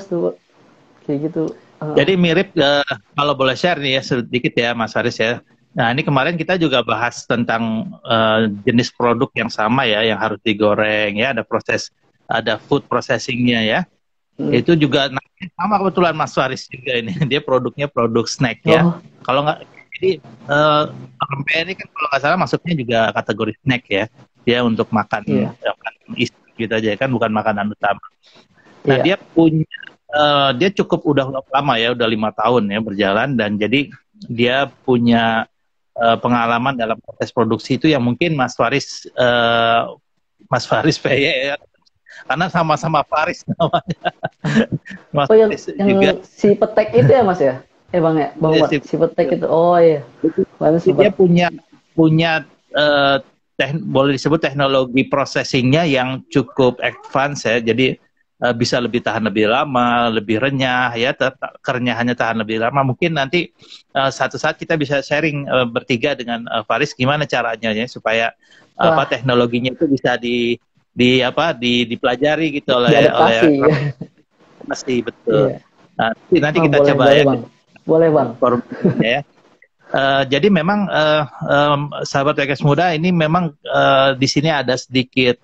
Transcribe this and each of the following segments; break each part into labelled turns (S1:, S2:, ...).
S1: tuh kayak gitu.
S2: Jadi mirip, kalau boleh share nih ya sedikit ya Mas Haris ya. Nah ini kemarin kita juga bahas tentang jenis produk yang sama ya, yang harus digoreng ya, ada food processingnya ya. Itu juga nah, sama kebetulan Mas Haris juga ini, dia produknya produk snack ya.
S1: Oh
S2: Kalau nggak, jadi pempek ini kan kalau nggak salah masuknya juga kategori snack ya. Dia untuk makan,
S1: iya
S2: gitu aja kan, bukan makanan utama. Nah,
S1: iya.
S2: dia cukup udah lama ya, udah 5 tahun ya berjalan, dan jadi dia punya pengalaman dalam proses produksi itu yang mungkin Mas Faris PY ya, karena sama-sama Faris namanya. Mas
S1: Oh
S2: Faris
S1: yang
S2: juga
S1: si petek itu ya Mas ya? Bang ya, Bang Umar,
S2: si,
S1: si petek itu. Oh iya, Bang
S2: dia
S1: sempat.
S2: punya boleh disebut teknologi processingnya yang cukup advance ya. Jadi bisa lebih tahan lebih lama, lebih renyah ya, kerenyahannya tahan lebih lama. Mungkin nanti satu saat kita bisa sharing bertiga dengan Faris gimana caranya ya supaya
S1: Wah,
S2: teknologinya itu bisa dipelajari gitu oleh
S1: diadaptasi.
S2: pasti betul.
S1: Iya.
S2: Nanti
S1: Oh,
S2: kita
S1: boleh,
S2: coba
S1: boleh
S2: ya
S1: Bang. Boleh Bang.
S2: forum ya. Jadi memang sahabat PKS Muda ini memang di sini ada sedikit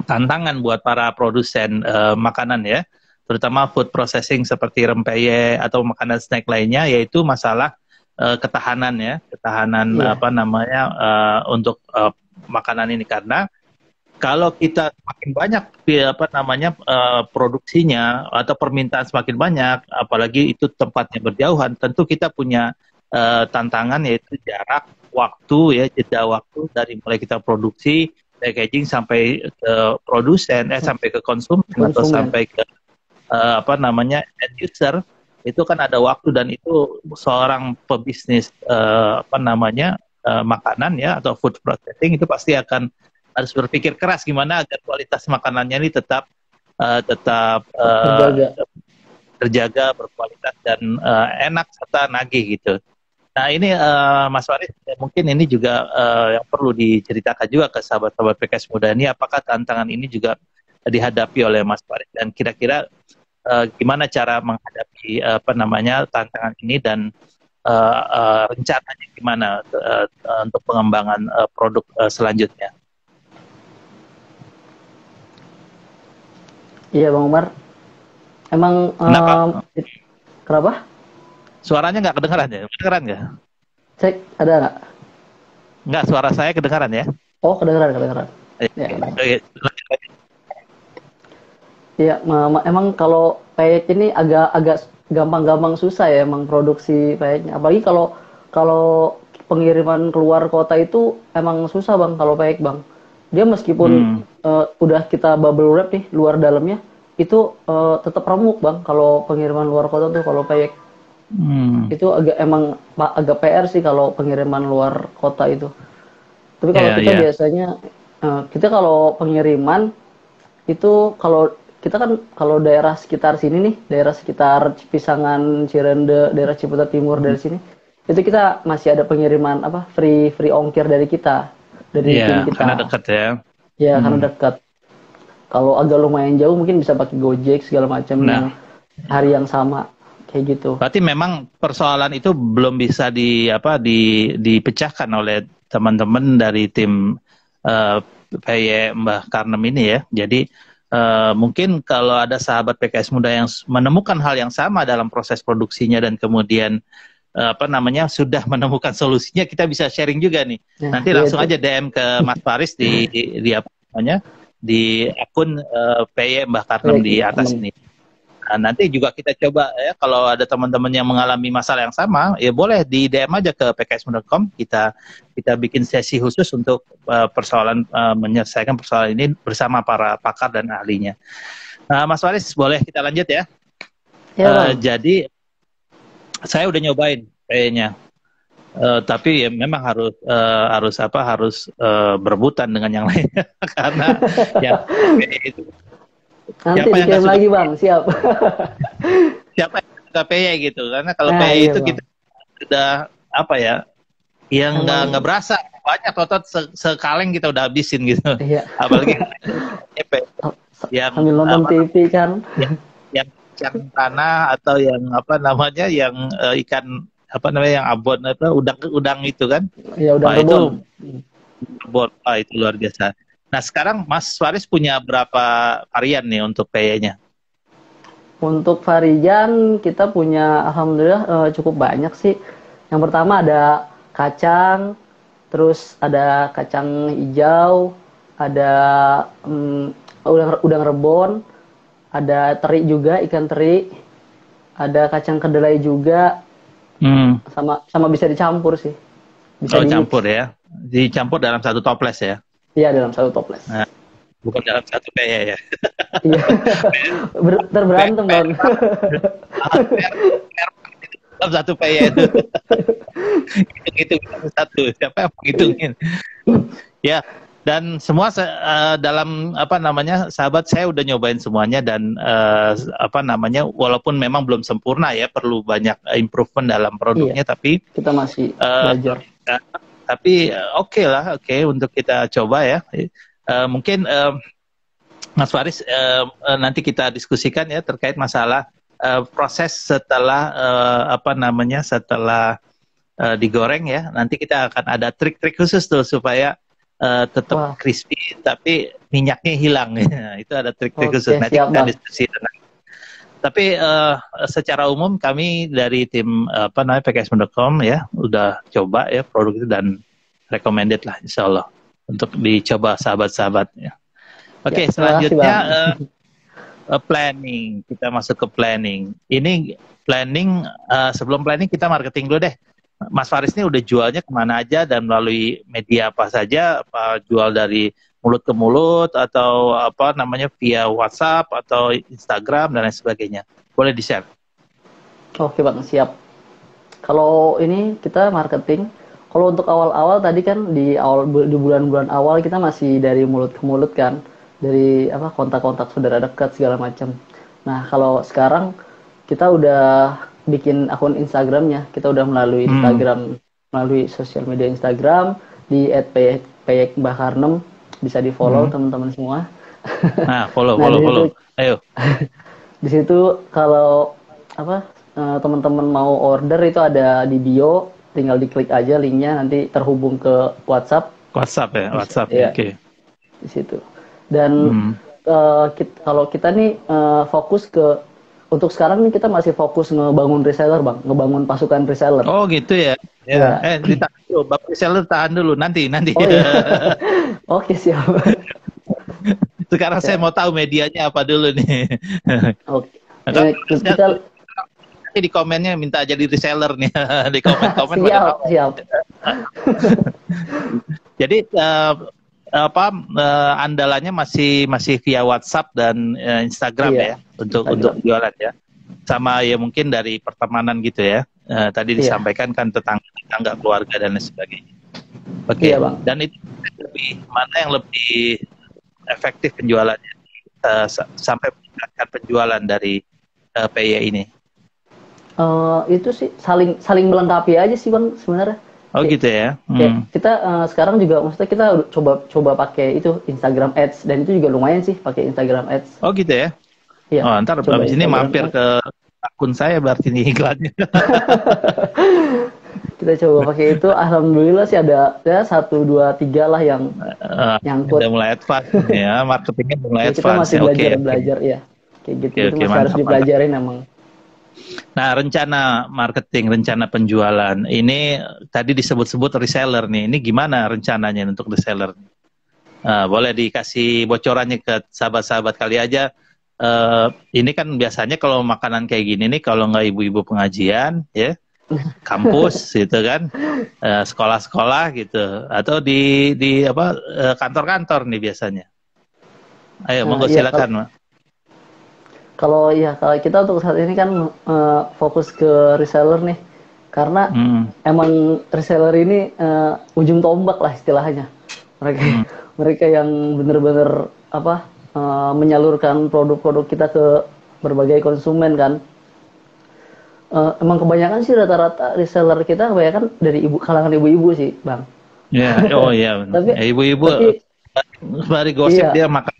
S2: tantangan buat para produsen makanan ya, terutama food processing seperti rempeyek atau makanan snack lainnya, yaitu masalah ketahanan ya, ketahanan
S1: Iya.
S2: untuk makanan ini, karena kalau kita semakin banyak produksinya atau permintaan semakin banyak, apalagi itu tempatnya berjauhan, tentu kita punya tantangan, yaitu jarak waktu ya, jeda waktu dari mulai kita produksi, packaging sampai ke produsen, sampai ke konsumen atau
S1: Konsumen.
S2: sampai ke end user. Itu kan ada waktu, dan itu seorang pebisnis makanan ya atau food processing itu pasti akan harus berpikir keras gimana agar kualitas makanannya ini tetap
S1: Terjaga.
S2: terjaga, berkualitas, dan enak serta nagih gitu. Nah ini Mas Waris, mungkin ini juga yang perlu diceritakan juga ke sahabat-sahabat PKS Muda ini, apakah tantangan ini juga dihadapi oleh Mas Waris, dan kira-kira gimana cara menghadapi tantangan ini, dan rencananya gimana untuk pengembangan produk selanjutnya.
S1: Iya Bang Umar. Emang
S2: Kenapa?
S1: kenapa?
S2: Suaranya nggak kedengaran ya? Kedengaran nggak?
S1: Cek ada nggak?
S2: Nggak, suara saya kedengaran ya?
S1: Oh kedengeran kedengeran. Ya,
S2: Oke.
S1: iya, emang kalau payet ini agak gampang-gampang susah ya emang produksi payetnya. Apalagi kalau kalau pengiriman keluar kota itu emang susah Bang kalau payet Bang. Dia meskipun udah kita bubble wrap nih luar dalamnya itu tetap remuk Bang kalau pengiriman luar kota tuh kalau payet. Itu agak PR sih kalau pengiriman luar kota itu. Tapi kalau kita
S2: Iya.
S1: biasanya kita kalau pengiriman itu kalau kita kan kalau daerah sekitar sini nih, daerah sekitar Pisangan, Cirende, daerah Ciputat Timur dari sini, itu kita masih ada pengiriman free free ongkir dari kita, dari tim
S2: Iya, karena
S1: kita.
S2: dekat ya.
S1: Ya karena dekat. Kalau agak lumayan jauh mungkin bisa pakai Gojek segala macam yang
S2: Nah,
S1: hari yang sama kayak gitu.
S2: berarti memang persoalan itu belum bisa dipecahkan oleh teman-teman dari tim PY Mbah Karnem ini ya. Jadi mungkin kalau ada sahabat PKS Muda yang menemukan hal yang sama dalam proses produksinya, dan kemudian sudah menemukan solusinya, kita bisa sharing juga nih.
S1: Nah,
S2: Nanti
S1: ya
S2: langsung
S1: itu.
S2: aja DM ke Mas Faris di akun PY Mbah Karnem
S1: Baik,
S2: di atas
S1: Karnem.
S2: ini. Nah, nanti juga kita coba ya, kalau ada teman-teman yang mengalami masalah yang sama, ya boleh di DM aja ke pksmu.com. Kita bikin sesi khusus untuk menyelesaikan persoalan ini bersama para pakar dan ahlinya. Mas Waris, boleh kita lanjut ya?
S1: Ya Bang.
S2: Jadi saya udah nyobain kayaknya, tapi ya memang harus berebutan dengan yang lainnya karena yang itu
S1: Nanti
S2: siapa
S1: di
S2: yang nggak
S1: DM
S2: suka
S1: lagi Bang, siap.
S2: siapa yang suka PY gitu, karena kalau
S1: Nah,
S2: PY
S1: iya
S2: itu
S1: Bang.
S2: kita udah yang nggak
S1: Emang
S2: berasa banyak, totot sekaleng kita udah habisin gitu.
S1: iya.
S2: Apalagi PY yang
S1: Sambil nonton TV kan.
S2: yang, yang kacang tanah atau yang apa namanya yang ikan apa namanya yang abon apa udang itu kan.
S1: Ya udah
S2: Wah
S1: rebon.
S2: itu abon, wah itu luar biasa. Nah sekarang Mas Faris punya berapa varian nih untuk peyenya?
S1: Untuk varian kita punya alhamdulillah cukup banyak sih. Yang pertama ada kacang, terus ada kacang hijau, ada udang rebon, ada teri juga, ikan teri, ada kacang kedelai juga,
S2: Hmm.
S1: sama bisa dicampur sih. Bisa
S2: Oh
S1: di mix.
S2: campur ya, dicampur dalam satu toples ya.
S1: Iya dalam satu toples.
S2: Nah, bukan dalam satu peye ya.
S1: Iya. Terberantem bang.
S2: Dalam satu peye itu. Hitung-hitung satu, siapa yang menghitungin? Ya, dan semua dalam apa namanya, sahabat saya udah nyobain semuanya dan apa namanya, walaupun memang belum sempurna ya, perlu banyak improvement dalam produknya,
S1: Iya,
S2: tapi
S1: kita masih
S2: eh,
S1: belajar.
S2: tapi oke lah, oke untuk kita coba ya. Mungkin Mas Faris nanti kita diskusikan ya terkait masalah proses setelah apa namanya setelah digoreng ya. Nanti kita akan ada trik-trik khusus tuh supaya tetap
S1: Wah,
S2: crispy tapi minyaknya hilang. Ya. Itu ada trik-trik
S1: oke
S2: khusus. Nanti
S1: siap
S2: kita
S1: bang.
S2: diskusi. Tapi secara umum kami dari tim apa namanya pks.com ya udah coba ya produk itu dan recommended lah insya Allah untuk dicoba sahabat-sahabat ya.
S1: Ya,
S2: Oke,
S1: terima kasih
S2: selanjutnya
S1: bang.
S2: planning. Kita masuk ke planning. Ini planning sebelum planning kita marketing dulu deh. Mas Faris ini udah jualnya kemana aja dan melalui media apa saja? Apa jual dari mulut ke mulut atau apa namanya via WhatsApp atau Instagram dan lain sebagainya? Boleh di-share.
S1: Oke bang, siap. Kalau ini kita marketing, kalau untuk awal-awal tadi kan di bulan-bulan awal kita masih dari mulut ke mulut kan, dari apa kontak-kontak saudara dekat segala macam. Nah kalau sekarang kita udah bikin akun Instagramnya, kita udah melalui
S2: Hmm.
S1: Instagram, melalui sosial media Instagram di @peyekbakarnem, bisa di follow
S2: Hmm.
S1: teman-teman semua.
S2: Nah, follow,
S1: Nah
S2: follow,
S1: di situ
S2: follow. Ayo.
S1: di situ kalau apa teman-teman mau order itu ada di bio, tinggal diklik aja linknya nanti terhubung ke WhatsApp
S2: WhatsApp ya,
S1: bisa
S2: WhatsApp.
S1: ya
S2: Oke.
S1: di situ. Dan
S2: Hmm.
S1: kalau kita nih fokus ke untuk sekarang nih kita masih fokus ngebangun reseller bang, ngebangun pasukan reseller.
S2: Oh gitu ya. Ya.
S1: Ya.
S2: Ditahan dulu, Bapak Reseller tahan dulu. Nanti.
S1: Oh iya. Oke siap.
S2: Sekarang saya
S1: Ya.
S2: mau tahu medianya apa dulu nih.
S1: Oke.
S2: Nah, kalau
S1: Kita
S2: nanti di komennya minta jadi reseller nih. Di komen-komen pada
S1: siap
S2: mau.
S1: siap.
S2: Jadi apa andalannya masih via WhatsApp dan Instagram
S1: Iya.
S2: ya untuk
S1: Instagram.
S2: jualan ya. Sama ya mungkin dari pertemanan gitu ya. Tadi
S1: Iya.
S2: disampaikan kan tetangga keluarga dan lain sebagainya. Oke.
S1: Iya bang.
S2: Dan itu mana yang lebih efektif penjualannya sampai meningkatkan penjualan dari PY ini?
S1: Itu sih saling melengkapi aja sih bang sebenarnya.
S2: Oh
S1: Kayak-
S2: gitu ya.
S1: kayak kita sekarang juga maksudnya kita coba pakai itu Instagram Ads dan itu juga lumayan sih pakai Instagram Ads.
S2: Oh gitu ya.
S1: Iya.
S2: Oh ntar
S1: Coba
S2: habis ini
S1: Instagram
S2: mampir
S1: Ads.
S2: ke akun saya berarti nih iklannya.
S1: Kita coba pakai itu. Alhamdulillah sih ada ya 1, 2, 3 lah yang nyangkut.
S2: Udah mulai advance ya, marketingnya mulai
S1: Ya, kita
S2: advance
S1: masih
S2: ya. Oke.
S1: belajar ya. Kayak gitu.
S2: Oke,
S1: Itu
S2: oke,
S1: masih harus
S2: mantap,
S1: dipelajarin emang.
S2: Nah, rencana marketing, rencana penjualan ini tadi disebut-sebut reseller nih. Ini gimana rencananya untuk reseller? Boleh dikasih bocorannya ke sahabat-sahabat kali aja. Ini kan biasanya kalau makanan kayak gini nih, kalau nggak ibu-ibu pengajian, ya kampus gitu kan, sekolah-sekolah gitu, atau di apa kantor-kantor nih biasanya. Ayo, monggo
S1: Iya,
S2: silakan, Mak.
S1: kalau kita untuk saat ini kan fokus ke reseller nih. Karena emang reseller ini ujung tombak lah istilahnya. Mereka yang bener-bener apa menyalurkan produk-produk kita ke berbagai konsumen kan. Emang kebanyakan sih rata-rata reseller kita kebanyakan dari kalangan ibu-ibu sih, Bang.
S2: Ya, oh iya.
S1: Tapi
S2: Ibu-ibu
S1: tapi
S2: sembari gosip
S1: iya.
S2: dia makan.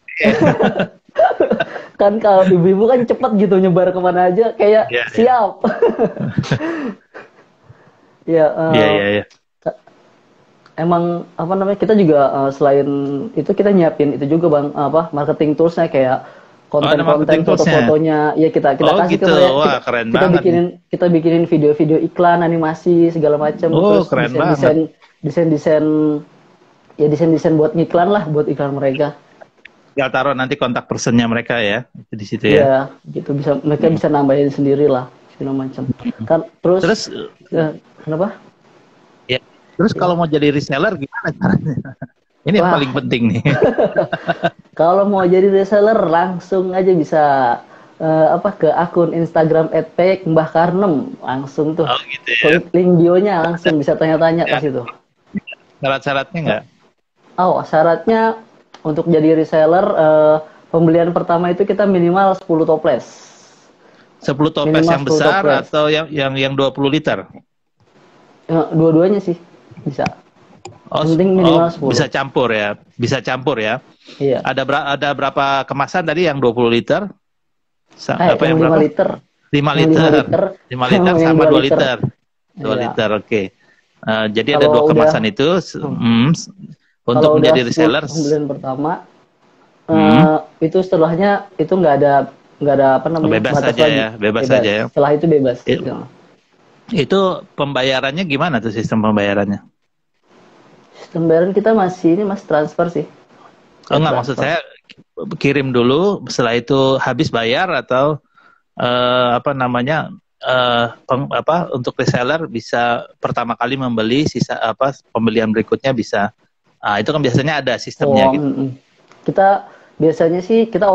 S1: Kan kalau ibu-ibu kan cepet gitu nyebar kemana aja kayak
S2: Iya, iya.
S1: siap. Ya,
S2: Iya, iya, iya.
S1: emang apa namanya kita juga selain itu kita nyiapin itu juga bang apa marketing toolsnya kayak
S2: Oh, ada
S1: konten-konten
S2: marketing toolsnya.
S1: foto-fotonya ya kita
S2: Oh
S1: kasih ke
S2: gitu,
S1: mereka
S2: wah keren banget nih.
S1: kita bikinin video-video iklan animasi segala macam
S2: Oh
S1: terus
S2: keren banget.
S1: desain ya desain buat ngiklan lah buat iklan mereka
S2: Tinggal taruh nanti kontak personnya mereka ya di situ ya.
S1: ya gitu bisa mereka bisa nambahin sendiri lah segala macam kan terus
S2: Terus
S1: kenapa
S2: ya, terus
S1: ya
S2: kalau mau jadi reseller gimana caranya? Ini yang
S1: wah
S2: paling penting nih.
S1: kalau mau jadi reseller langsung aja bisa apa ke akun Instagram @mbahkarnem langsung tuh
S2: Oh gitu ya.
S1: klik link bio-nya langsung bisa tanya-tanya ke
S2: Ya,
S1: situ.
S2: syarat-syaratnya nggak?
S1: Oh, syaratnya untuk jadi reseller pembelian pertama itu kita minimal 10 toples.
S2: 10 toples
S1: Minimal
S2: yang
S1: 10
S2: besar
S1: toples.
S2: atau yang 20 liter?
S1: Dua-duanya sih bisa.
S2: Oh,
S1: Yang penting
S2: oh,
S1: minimal 10.
S2: bisa campur ya. Bisa campur ya.
S1: Iya.
S2: Ada berapa kemasan tadi yang 20 liter? Apa
S1: Yang
S2: yang
S1: 5
S2: berapa?
S1: liter.
S2: 5
S1: Yang 5
S2: liter.
S1: liter.
S2: 5 liter
S1: Yang
S2: sama
S1: 2
S2: 2
S1: liter.
S2: liter. 2
S1: Iya.
S2: liter, oke. Jadi ada
S1: Kalau
S2: 2
S1: udah
S2: kemasan itu untuk
S1: kalau udah
S2: menjadi
S1: 10
S2: reseller.
S1: pembelian pertama
S2: Hmm,
S1: itu setelahnya itu nggak ada apa namanya
S2: bebas
S1: batas
S2: saja
S1: lagi.
S2: ya, bebas
S1: Bebas.
S2: saja ya.
S1: Setelah itu bebas.
S2: I-
S1: Ya.
S2: Itu pembayarannya gimana tuh sistem pembayarannya?
S1: Sistem bayaran kita masih ini mas transfer sih.
S2: Oh
S1: Ya
S2: enggak, maksud
S1: transfer.
S2: saya kirim dulu, setelah itu habis bayar atau apa namanya untuk reseller bisa pertama kali membeli sisa apa pembelian berikutnya bisa. Itu kan biasanya ada sistemnya
S1: Oh,
S2: gitu.
S1: kita biasanya sih kita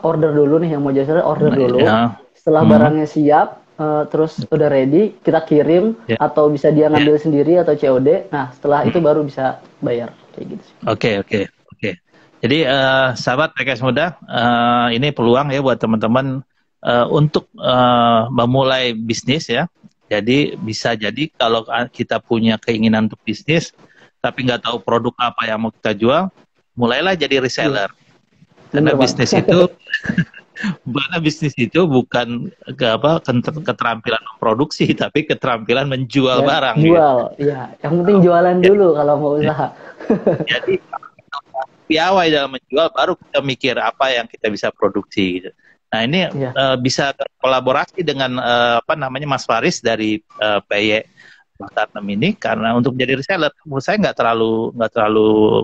S1: order dulu nih yang mau jasa order dulu.
S2: Ya.
S1: Setelah
S2: Hmm,
S1: barangnya siap, terus udah ready, kita kirim
S2: ya,
S1: atau bisa dia
S2: ya.
S1: ngambil sendiri atau COD. Nah, setelah itu baru bisa bayar kayak gitu sih.
S2: Oke, oke, oke. Jadi sahabat PKS Muda, ini peluang ya buat teman-teman untuk memulai bisnis ya. Jadi bisa jadi kalau kita punya keinginan untuk bisnis, tapi nggak tahu produk apa yang mau kita jual, mulailah jadi
S1: Iya,
S2: reseller. Karena
S1: bener bang.
S2: bisnis itu bukan keterampilan memproduksi, tapi keterampilan menjual
S1: Dan
S2: barang gitu.
S1: jual, ya. Yang penting jualan dulu kalau mau usaha.
S2: Jadi piawai dalam menjual baru kita mikir apa yang kita bisa produksi gitu. Nah ini
S1: Iya,
S2: bisa kolaborasi dengan apa namanya Mas Faris dari PY Tarnem ini karena untuk jadi reseller menurut saya nggak terlalu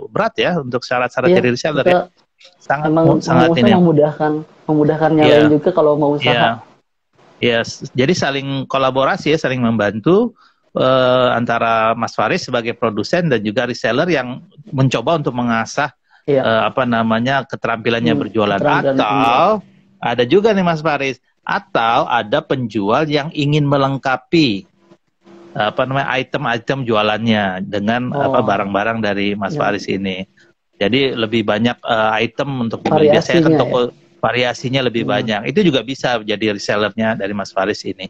S2: berat ya untuk syarat-syarat
S1: iya.
S2: jadi reseller ya
S1: Kita
S2: sangat
S1: emang
S2: sangat
S1: maksudnya
S2: ini ya.
S1: memudahkan nyalain
S2: Iya,
S1: juga kalau mau usaha.
S2: iya, iya. Jadi saling kolaborasi ya, saling membantu antara Mas Faris sebagai produsen dan juga reseller yang mencoba untuk mengasah
S1: Iya,
S2: apa namanya keterampilannya berjualan
S1: keterampilan penjual.
S2: atau ada juga nih Mas Faris atau ada penjual yang ingin melengkapi apa namanya item-item jualannya dengan apa
S1: Oh,
S2: barang-barang dari Mas
S1: yang
S2: Faris ini. Jadi lebih banyak item untuk dibeli. Biasanya kan
S1: variasinya ya.
S2: toko variasinya lebih
S1: Hmm.
S2: banyak. Itu juga bisa jadi resellernya dari Mas Faris ini.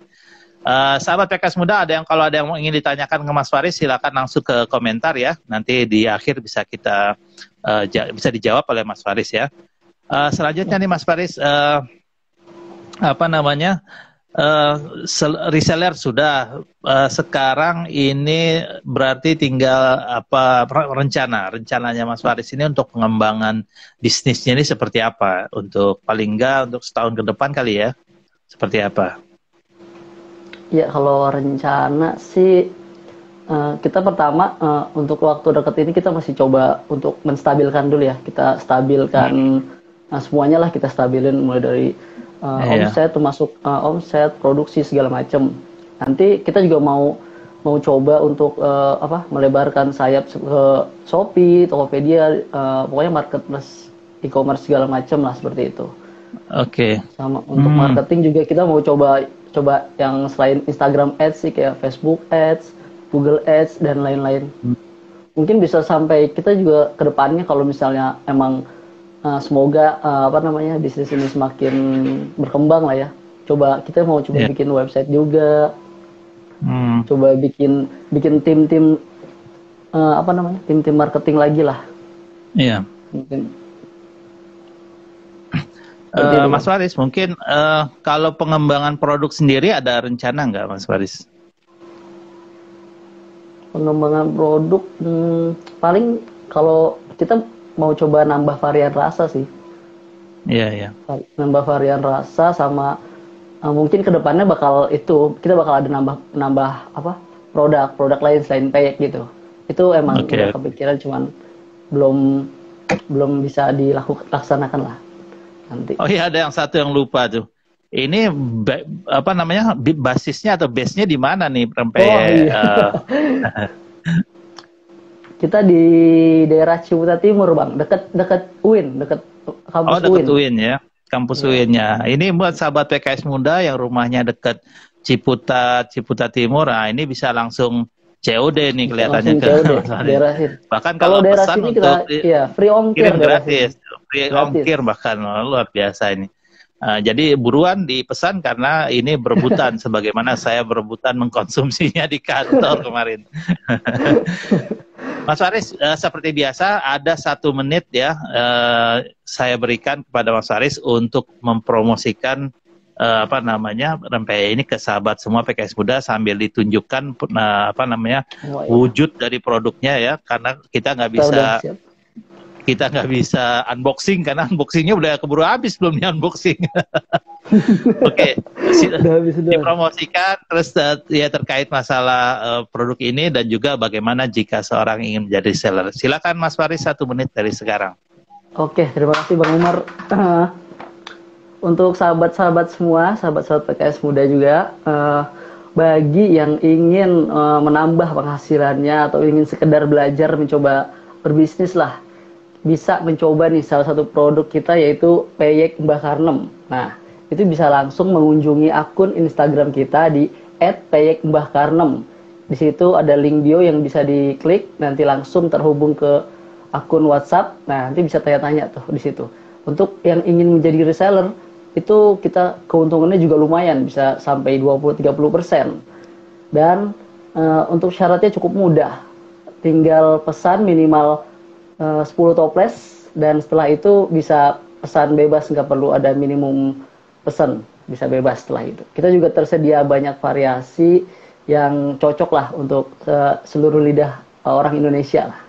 S2: Sahabat PKS Muda, kalau ada yang ingin ditanyakan ke Mas Faris, silakan langsung ke komentar ya. Nanti di akhir bisa kita bisa dijawab oleh Mas Faris ya. Selanjutnya nih Mas Faris, apa namanya reseller sudah. Sekarang ini berarti tinggal apa rencananya Mas Faris ini untuk pengembangan bisnisnya ini seperti apa? Untuk paling enggak untuk setahun ke depan kali ya? Seperti apa?
S1: Ya kalau rencana sih kita pertama untuk waktu dekat ini kita masih coba untuk menstabilkan dulu ya. Kita stabilkan semuanya lah kita stabilin mulai dari
S2: Iya.
S1: omset termasuk omset, produksi segala macam. Nanti kita juga mau coba untuk melebarkan sayap ke Shopee, Tokopedia, pokoknya marketplace e-commerce segala macam lah seperti itu.
S2: Oke.
S1: Sama untuk marketing juga kita mau coba yang selain Instagram Ads sih kayak Facebook Ads, Google Ads dan lain-lain. Mungkin bisa sampai kita juga ke depannya kalau misalnya emang semoga bisnis ini semakin berkembang lah ya. Kita mau coba bikin website juga. Coba bikin tim-tim tim-tim marketing lagi lah.
S2: Iya.
S1: Mungkin. Seperti itu,
S2: Mas
S1: Bang.
S2: Faris, mungkin kalau pengembangan produk sendiri ada rencana nggak, Mas Faris?
S1: Pengembangan produk, paling kalau kita mau coba nambah varian rasa sih.
S2: Iya, iya.
S1: Nambah varian rasa sama mungkin kedepannya bakal itu kita bakal ada nambah nambah apa produk-produk lain selain peyek gitu. Itu emang udah
S2: Oke.
S1: kepikiran cuman belum belum bisa dilaksanakan lah nanti.
S2: Oh iya, ada yang satu yang lupa tuh. Ini apa namanya, basisnya atau base-nya di mana nih
S1: Oh
S2: pempek?
S1: iya, kita di daerah Ciputa Timur bang, deket deket UIN, deket
S2: Oh,
S1: kampus
S2: deket
S1: UIN.
S2: UIN ya, kampus
S1: Iya,
S2: UIN-nya. Ini buat sahabat PKS muda yang rumahnya deket Ciputa, Ciputa Timur. Nah, ini bisa langsung COD nih
S1: bisa
S2: kelihatannya
S1: langsung
S2: ke
S1: COD
S2: Mas Faris.
S1: daerah sini.
S2: Bahkan
S1: Kalau
S2: kalau
S1: daerah
S2: pesan
S1: sini
S2: untuk
S1: kita ya free ongkir
S2: kirim
S1: daerah sini,
S2: gratis, free
S1: gratis.
S2: ongkir bahkan. Oh, luar biasa ini. Jadi buruan dipesan karena ini berebutan sebagaimana saya berebutan mengkonsumsinya di kantor kemarin. Mas Faris, seperti biasa ada 1 menit ya, saya berikan kepada Mas Faris untuk mempromosikan apa namanya rempeyek ini ke sahabat semua PKS Muda sambil ditunjukkan apa namanya
S1: Oh, iya.
S2: wujud dari produknya ya, karena
S1: Kita udah siap.
S2: kita nggak bisa unboxing karena unboxingnya udah keburu habis belum di unboxing. Oke,
S1: Udah habis udah.
S2: dipromosikan terus ya terkait masalah produk ini dan juga bagaimana jika seorang ingin menjadi seller. Silakan Mas Faris 1 menit dari sekarang.
S1: Oke, terima kasih Bang Umar. Untuk sahabat-sahabat semua, sahabat-sahabat PKS Muda juga, bagi yang ingin menambah penghasilannya atau ingin sekedar belajar mencoba berbisnis lah, bisa mencoba nih salah satu produk kita yaitu peyek Mbah Karnem. Nah, itu bisa langsung mengunjungi akun Instagram kita di @peyekmbahkarnem. Di situ ada link bio yang bisa diklik, nanti langsung terhubung ke akun WhatsApp. Nah, nanti bisa tanya-tanya tuh di situ. Untuk yang ingin menjadi reseller, itu kita keuntungannya juga lumayan, bisa sampai 20-30%. Dan untuk syaratnya cukup mudah. Tinggal pesan minimal 10 toples dan setelah itu bisa pesan bebas, nggak perlu ada minimum pesan, bisa bebas setelah itu. Kita juga tersedia banyak variasi yang cocok lah untuk seluruh lidah orang Indonesia lah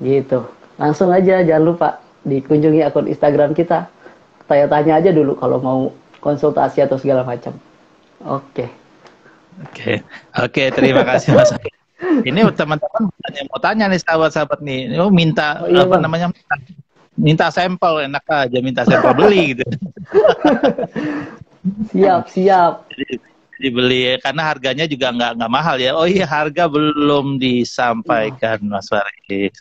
S1: gitu. Langsung aja jangan lupa dikunjungi akun Instagram kita, tanya-tanya aja dulu kalau mau konsultasi atau segala macam. Oke.
S2: Oke, terima kasih Mas. Ini teman-teman yang mau tanya nih sahabat-sahabat nih, minta
S1: Oh iya
S2: apa
S1: bang,
S2: namanya, minta sampel, enak aja minta sampel beli gitu.
S1: siap.
S2: Dibeli karena harganya juga nggak mahal ya. Oh iya, harga belum disampaikan Mas Faris.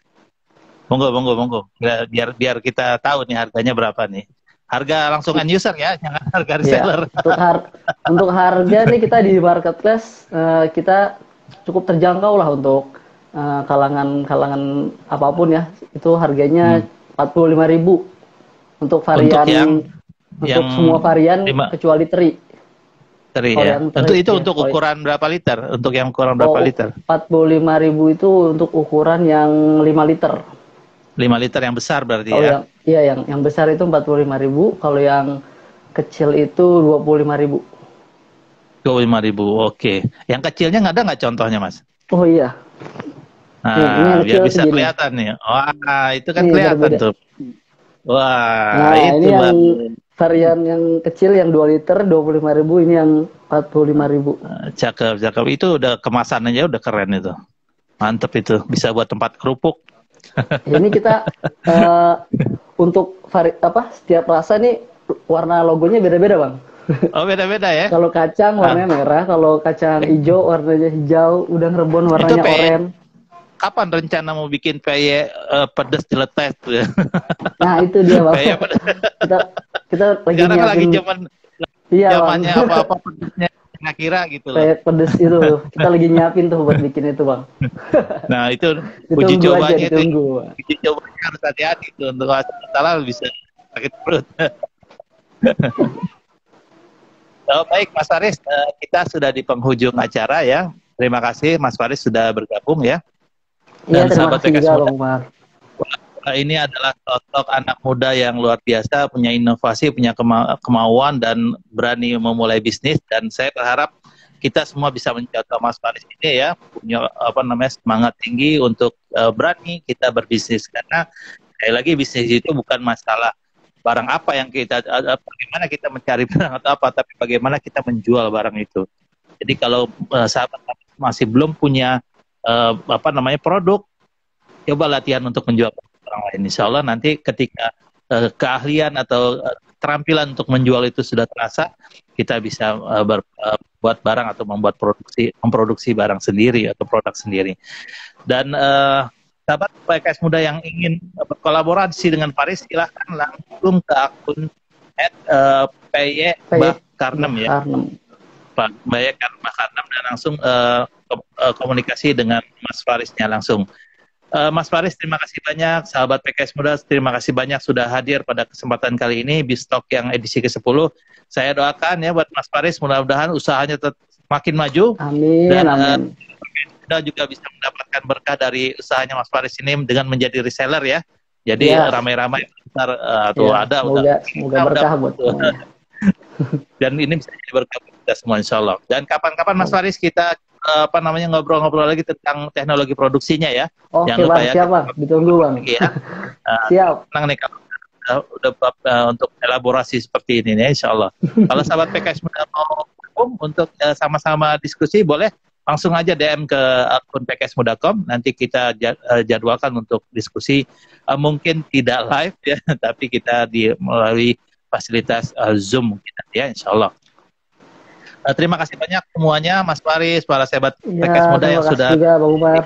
S2: Monggo. Biar kita tahu nih harganya berapa nih. Harga langsung end user ya, jangan harga
S1: Ya,
S2: reseller.
S1: untuk harga nih kita di marketplace kita cukup terjangkau lah untuk kalangan apapun ya. Itu harganya 45.000 untuk varian untuk semua varian kecuali teri.
S2: Teri
S1: Kalau
S2: ya.
S1: yang teri,
S2: Itu
S1: ya,
S2: untuk ukuran berapa liter? Untuk yang ukuran berapa liter?
S1: 45.000 itu untuk ukuran yang 5 liter.
S2: 5 liter yang besar berarti
S1: Kalau
S2: ya?
S1: yang besar itu 45.000, kalau yang kecil itu 25.000.
S2: 25.000, oke. Yang kecilnya nggak ada nggak contohnya, Mas?
S1: Oh iya.
S2: Nah,
S1: ini
S2: biar bisa
S1: segini.
S2: kelihatan nih. Wah, itu kan
S1: Ini
S2: kelihatan
S1: berbeda
S2: tuh. Wah,
S1: nah,
S2: itu
S1: ini yang
S2: Bang.
S1: varian yang kecil yang 2 liter 25.000, ini yang 45.000.
S2: Cakep. Itu udah kemasan aja udah keren itu. Mantep itu. Bisa buat tempat kerupuk.
S1: Ini kita untuk setiap rasa nih warna logonya beda-beda, Bang.
S2: Oh, beda-beda ya?
S1: Kalau kacang warnanya merah, kalau kacang hijau warnanya hijau, udang rebon warnanya oranye.
S2: Kapan rencana mau bikin peyek pedes diletes tuh ya?
S1: Nah, itu dia, Bang. kita lagi
S2: sekarang
S1: nyiapin.
S2: lagi zamannya apa-apa pedesnya nggak kira gitu loh.
S1: Peyek pedes itu kita lagi nyiapin tuh buat bikin itu, Bang.
S2: Nah, itu uji cobanya
S1: ditunggu.
S2: Uji cobanya harus hati-hati tuh, untuk salah bisa sakit perut. Oh, baik Mas Faris, kita sudah di penghujung acara ya. Terima kasih Mas Faris sudah bergabung ya.
S1: Iya, terima kasih juga Bang Umar.
S2: ini adalah sosok anak muda yang luar biasa, punya inovasi, punya kemauan dan berani memulai bisnis. Dan saya berharap kita semua bisa mencontoh Mas Faris ini ya, punya apa namanya semangat tinggi untuk berani kita berbisnis. Karena sekali lagi bisnis itu bukan masalah barang apa yang kita, bagaimana kita mencari barang atau apa, tapi bagaimana kita menjual barang itu. Jadi kalau sahabat masih belum punya apa namanya produk, coba latihan untuk menjual orang lain. Insya Allah nanti ketika keahlian atau keterampilan untuk menjual itu sudah terasa, kita bisa buat barang atau memproduksi barang sendiri atau produk sendiri. Dan sahabat PKS Muda yang ingin berkolaborasi dengan Faris, silahkan langsung ke akun @PY_Karnem ya, Pak Karnem, dan langsung komunikasi dengan Mas Farisnya langsung. Mas Faris, terima kasih banyak. Sahabat PKS Muda, terima kasih banyak sudah hadir pada kesempatan kali ini, Bistalk yang edisi ke-10. Saya doakan ya buat Mas Faris, mudah-mudahan usahanya makin maju.
S1: Amin,
S2: dan
S1: amin.
S2: Kita juga bisa mendapatkan berkah dari usahanya Mas Faris ini dengan menjadi reseller ya. Jadi ramai-ramai ntar tuh ada
S1: semoga berkah buat semuanya.
S2: Dan ini bisa jadi berkah buat kita semua insya Allah. Dan kapan-kapan Mas Faris kita apa namanya ngobrol-ngobrol lagi tentang teknologi produksinya ya.
S1: Oke Bang, siap Bang, ditunggu Bang.
S2: Ya.
S1: Siap.
S2: Senang nih kalau udah untuk elaborasi seperti ini ya insya Allah. Kalau sahabat PKS Muda mau untuk sama-sama diskusi, boleh langsung aja DM ke akun pksmuda.com. Nanti kita jadwalkan untuk diskusi, mungkin tidak live ya, tapi kita melalui fasilitas Zoom mungkin ya insya Allah. Terima kasih banyak semuanya, Mas Faris, para sahabat PKS Muda yang sudah
S1: juga, Bang Umar.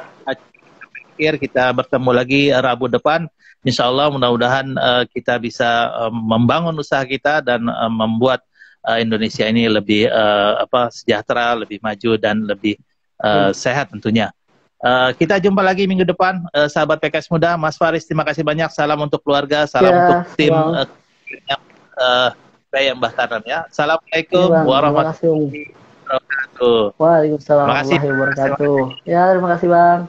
S2: Kita bertemu lagi Rabu depan. Insya Allah mudah-mudahan kita bisa membangun usaha kita dan membuat Indonesia ini lebih sejahtera, lebih maju dan lebih sehat tentunya. Kita jumpa lagi minggu depan, sahabat PKS Muda. Mas Faris, terima kasih banyak. Salam untuk keluarga, salam untuk tim saya Mbah Karnem ya. Assalamualaikum warahmatullahi wabarakatuh.
S1: Waalaikumsalam warahmatullahi wabarakatuh. Ya, terima kasih Bang.